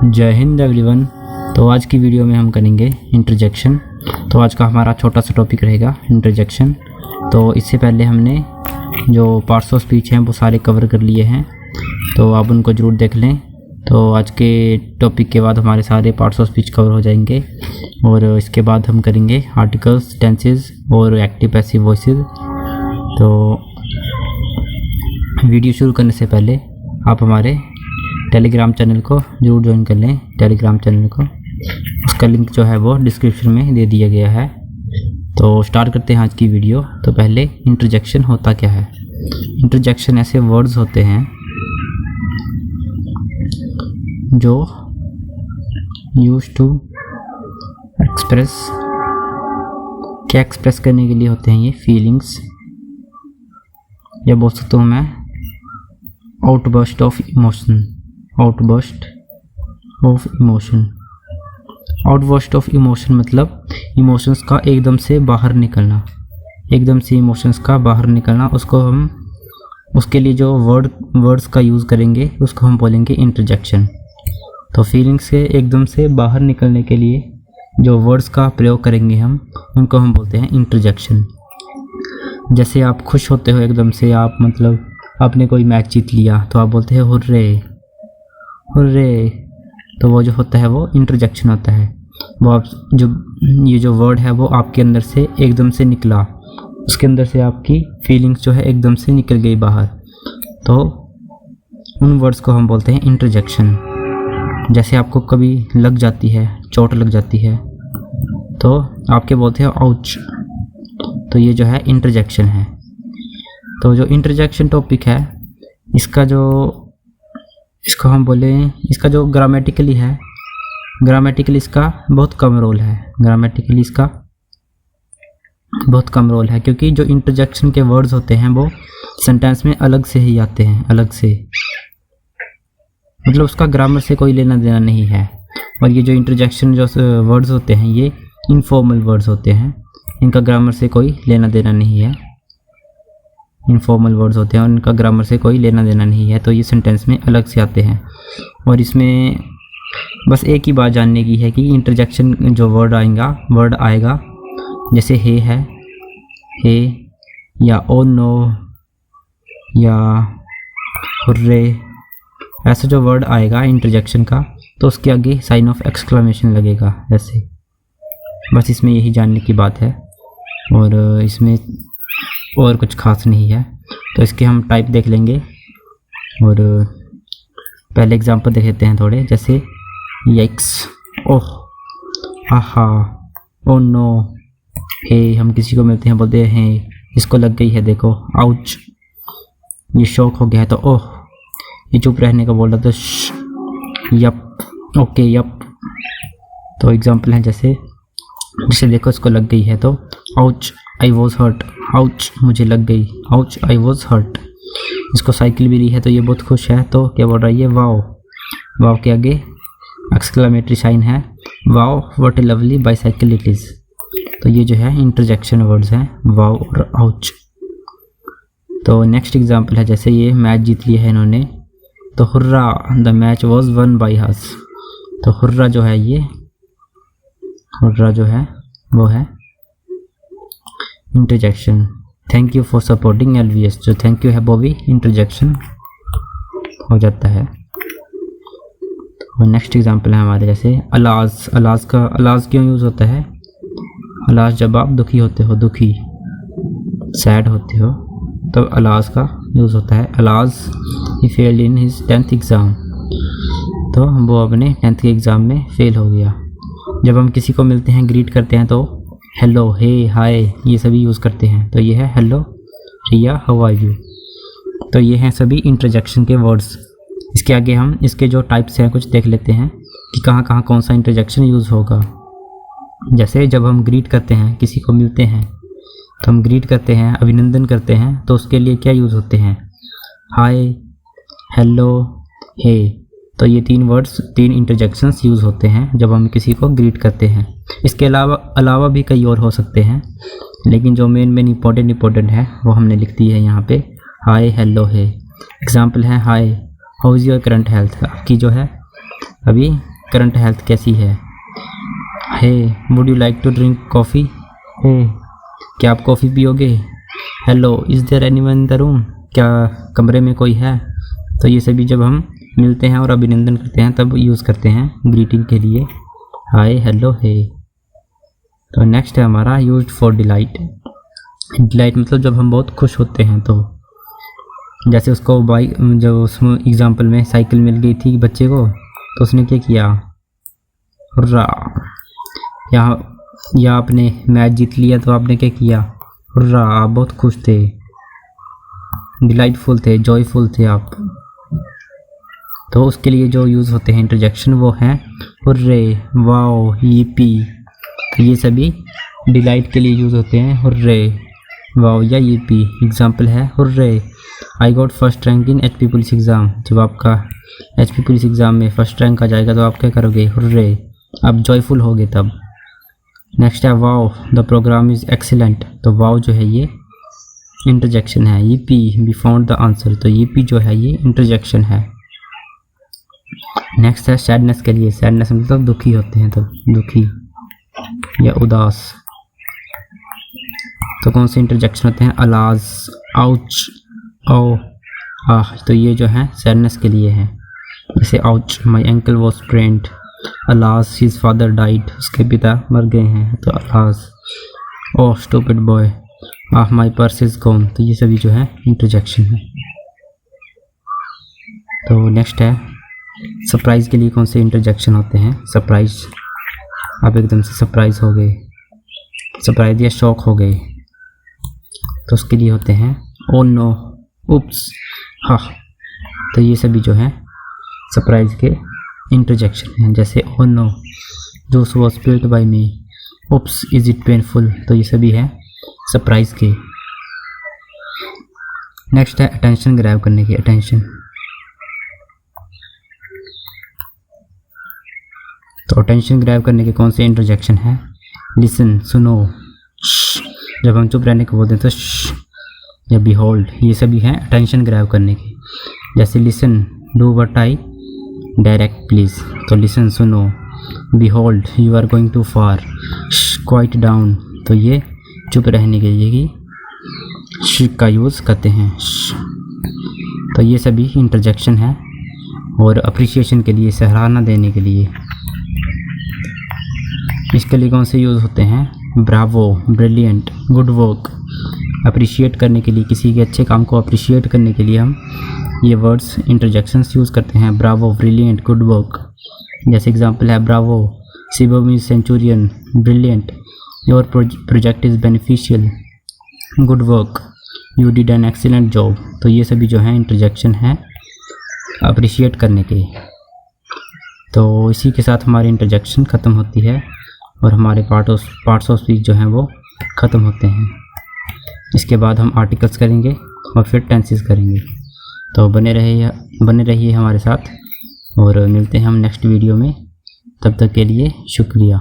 जय हिंद एवरीवन। तो आज की वीडियो में हम करेंगे इंटरजेक्शन। तो आज का हमारा छोटा सा टॉपिक रहेगा इंटरजेक्शन। तो इससे पहले हमने जो पार्ट्स ऑफ स्पीच हैं वो सारे कवर कर लिए हैं, तो आप उनको ज़रूर देख लें। तो आज के टॉपिक के बाद हमारे सारे पार्ट्स ऑफ स्पीच कवर हो जाएंगे और इसके बाद हम करेंगे आर्टिकल्स, टेंसेस और एक्टिव पैसिव वॉइसेस। तो वीडियो शुरू करने से पहले आप हमारे टेलीग्राम चैनल को ज़रूर ज्वाइन कर लें। टेलीग्राम चैनल को, उसका लिंक जो है वो डिस्क्रिप्शन में दे दिया गया है। तो स्टार्ट करते हैं आज की वीडियो। तो पहले इंटरजेक्शन होता क्या है। इंटरजेक्शन ऐसे वर्ड्स होते हैं जो यूज टू एक्सप्रेस, क्या एक्सप्रेस करने के लिए होते हैं ये फीलिंग्स, या बोल सकता हूँ मैं outburst of emotion. Outburst of emotion, outburst of emotion मतलब इमोशंस का एकदम से बाहर निकलना, एकदम से इमोशंस का बाहर निकलना। उसको हम, उसके लिए जो वर्ड्स का यूज़ करेंगे उसको हम बोलेंगे इंटरजेक्शन। तो फीलिंग्स के एकदम से बाहर निकलने के लिए जो वर्ड्स का प्रयोग करेंगे हम, उनको हम बोलते हैं इंटरजेक्शन। जैसे आप खुश होते हो एकदम से, आप मतलब आपने कोई मैच जीत लिया तो आप बोलते हैं हुर्रे हुर्रे। तो वो जो होता है वो इंटरजेक्शन होता है। वो आप जो ये जो वर्ड है वो आपके अंदर से एकदम से निकला, उसके अंदर से आपकी फीलिंग्स जो है एकदम से निकल गई बाहर, तो उन वर्ड्स को हम बोलते हैं इंटरजेक्शन। जैसे आपको कभी लग जाती है, चोट लग जाती है, तो आपके बोलते हैं आउच। तो ये जो है इंटरजेक्शन है। तो जो इंटरजेक्शन टॉपिक है, इसको हम बोलें, इसका जो ग्रामेटिकली है, ग्रामेटिकली इसका बहुत कम रोल है। ग्रामेटिकली इसका बहुत कम रोल है, क्योंकि जो इंटरजेक्शन के वर्ड्स होते हैं वो सेंटेंस में अलग से ही आते हैं, अलग से, मतलब उसका ग्रामर से कोई लेना देना नहीं है। और ये जो इंटरजेक्शन जो वर्ड्स होते हैं ये इनफॉर्मल वर्ड्स होते हैं, इनका ग्रामर से कोई लेना देना नहीं है। इनफॉर्मल वर्ड्स होते हैं और इनका ग्रामर से कोई लेना देना नहीं है, तो ये सेंटेंस में अलग से आते हैं। और इसमें बस एक ही बात जानने की है कि इंटरजेक्शन जो वर्ड आएगा जैसे हे है, हे, या ओ नो, या हुर्रे, ऐसा जो वर्ड आएगा इंटरजेक्शन का, तो उसके आगे साइन ऑफ एक्सक्लेमेशन लगेगा ऐसे। बस इसमें यही जानने की बात है और इसमें और कुछ खास नहीं है। तो इसके हम टाइप देख लेंगे और पहले एग्जांपल देख लेते हैं थोड़े। जैसे यक्स, ओह, आहा, ओ नो, हे, हम किसी को मिलते हैं बोलते हैं इसको लग गई है देखो, आउच, ये शौक हो गया है तो ओह, ये चुप रहने का बोल रहा तो श, यप, ओके, यप। तो एग्जांपल है जैसे देखो इसको लग गई है तो ouch, I was hurt, ouch, मुझे लग गई, आउच, आई वॉज हर्ट। इसको साइकिल भी ली है तो ये बहुत खुश है, तो क्या बोल रहा है ये वाओ, वाओ के आगे एक्सक्लेमेटरी साइन है, wow what a lovely bicycle it is. तो ये जो है इंटरजेक्शन वर्ड्स हैं, वाओ और आउच। तो नेक्स्ट एग्जांपल है जैसे ये मैच जीत लिया है इन्होंने, तो hurrah, the match was won by us. तो हुर्रा जो है ये, हुर्रा जो है वो है interjection. Thank you for supporting LVS, जो थैंक यू है वो भी इंटरजेक्शन हो जाता है। तो नेक्स्ट एग्जांपल है हमारे जैसे अलाज। अलाज का, अलाज क्यों यूज़ होता है? अलाज जब आप दुखी होते हो, दुखी, सैड होते हो, तो अलाज का यूज़ होता है। Alas he failed in his 10th exam, तो वो अपने 10th के एग्ज़ाम में फेल हो गया। जब हम किसी को मिलते हैं, ग्रीट करते हैं, तो हेलो, हे, हाय, ये सभी यूज़ करते हैं। तो ये है hello, Riya, how are you. तो ये हैं सभी इंटरजेक्शन के वर्ड्स। इसके आगे हम इसके जो टाइप्स हैं कुछ देख लेते हैं कि कहाँ कहाँ कौन सा इंटरजेक्शन यूज़ होगा। जैसे जब हम ग्रीट करते हैं, किसी को मिलते हैं, तो हम ग्रीट करते हैं, अभिनंदन करते हैं, तो उसके लिए क्या यूज़ होते हैं? हाय, हेलो, हे। तो ये तीन वर्ड्स, तीन इंटरजेक्शंस यूज़ होते हैं जब हम किसी को ग्रीट करते हैं। इसके अलावा भी कई और हो सकते हैं, लेकिन जो मेन इम्पोर्टेंट है वो हमने लिख दी है यहाँ पे, हाय, हेलो, हे। एग्जांपल है hi, how is your current health. आपकी जो है अभी करंट हेल्थ कैसी है। Hey would you like to drink coffee. Hey क्या आप कॉफ़ी पियोगे। Hello is there anyone in the room, क्या कमरे में कोई है। तो ये सभी जब हम मिलते हैं और अभिनंदन करते हैं तब यूज़ करते हैं ग्रीटिंग के लिए, हाय हेलो हे। तो नेक्स्ट है हमारा यूज्ड फॉर डिलाइट। डिलाइट मतलब जब हम बहुत खुश होते हैं, तो जैसे उसको बाइक, जब उसमें एग्जाम्पल में साइकिल मिल गई थी बच्चे को, तो उसने क्या किया, हुर्रा। या आपने मैच जीत लिया तो आपने क्या किया, हुर्रा। आप बहुत खुश थे, डिलाइटफुल थे, जॉयफुल थे आप। तो उसके लिए जो यूज़ होते हैं इंटरजेक्शन वो हैं हुर्रे, वाओ, यीपी। तो ये सभी डिलाइट के लिए यूज़ होते हैं, हुर्रे, वाओ या यीपी। एग्जाम्पल है hurray I got first rank in HP police exam. जब आपका एचपी पुलिस एग्ज़ाम में फर्स्ट रैंक आ जाएगा तो आप क्या करोगे, हुर्रे, आप जॉयफुल होगे तब। नेक्स्ट है wow the programme is excellent. तो वाओ जो है ये इंटरजेक्शन है। Yippee we found the answer. तो यीपी जो है ये इंटरजेक्शन है। नेक्स्ट है सैडनेस के लिए। सैडनेस मतलब दुखी होते हैं, तो दुखी या उदास। तो कौन से इंटरजेक्शन होते हैं, अलाज, आउच, ओ, आह। तो ये जो है सैडनेस के लिए है। जैसे ouch my ankle was sprained, alas his father died, उसके पिता मर गए हैं, तो alas. Oh stupid boy, ah my purse is gone. तो ये सभी जो है इंटरजेक्शन है। तो नेक्स्ट है सरप्राइज के लिए कौन से इंटरजेक्शन होते हैं। सरप्राइज, आप एकदम से सरप्राइज हो गए, सरप्राइज या शॉक हो गए, तो उसके लिए होते हैं ओ नो, उप्स, हाँ। तो ये सभी जो है सरप्राइज के इंटरजेक्शन हैं। जैसे oh no juice was spilled by me, oops is it painful. तो ये सभी है सरप्राइज के। नेक्स्ट है अटेंशन ग्रैब करने की, अटेंशन। तो अटेंशन ग्रैब करने के कौन से इंटरजेक्शन है, लिसन, सुनो, जब हम चुप रहने को बोलते हैं तो श, या बिहोल्ड। ये सभी हैं अटेंशन ग्रैब करने के। जैसे listen do what I direct please. तो लिसन सुनो, behold you are going too far, quiet down. तो ये चुप रहने के लिए कि श का यूज़ करते हैं, श। तो ये सभी इंटरजेक्शन है। और अप्रिसिएशन के लिए, सराहना देने के लिए, इसके लिए कौन से यूज़ होते हैं, Bravo, brilliant, good work. Appreciate करने के लिए, किसी के अच्छे काम को अप्रिशिएट करने के लिए हम ये वर्ड्स इंटरजेक्शंस यूज़ करते हैं, ब्रावो, ब्रिलियंट, गुड वर्क। जैसे एग्जांपल है Bravo Shivam is Centurion, brilliant, your project is beneficial, good work, you did an excellent job. तो ये सभी जो हैं इंटरजेक्शन हैं अप्रिशिएट करने के। तो इसी के साथ हमारी इंटरजेक्शन ख़त्म होती है और हमारे पार्ट्स ऑफ स्पीच जो हैं वो ख़त्म होते हैं। इसके बाद हम आर्टिकल्स करेंगे और फिर टेंसेस करेंगे। तो बने रहिए हमारे साथ और मिलते हैं हम नेक्स्ट वीडियो में। तब तक के लिए शुक्रिया।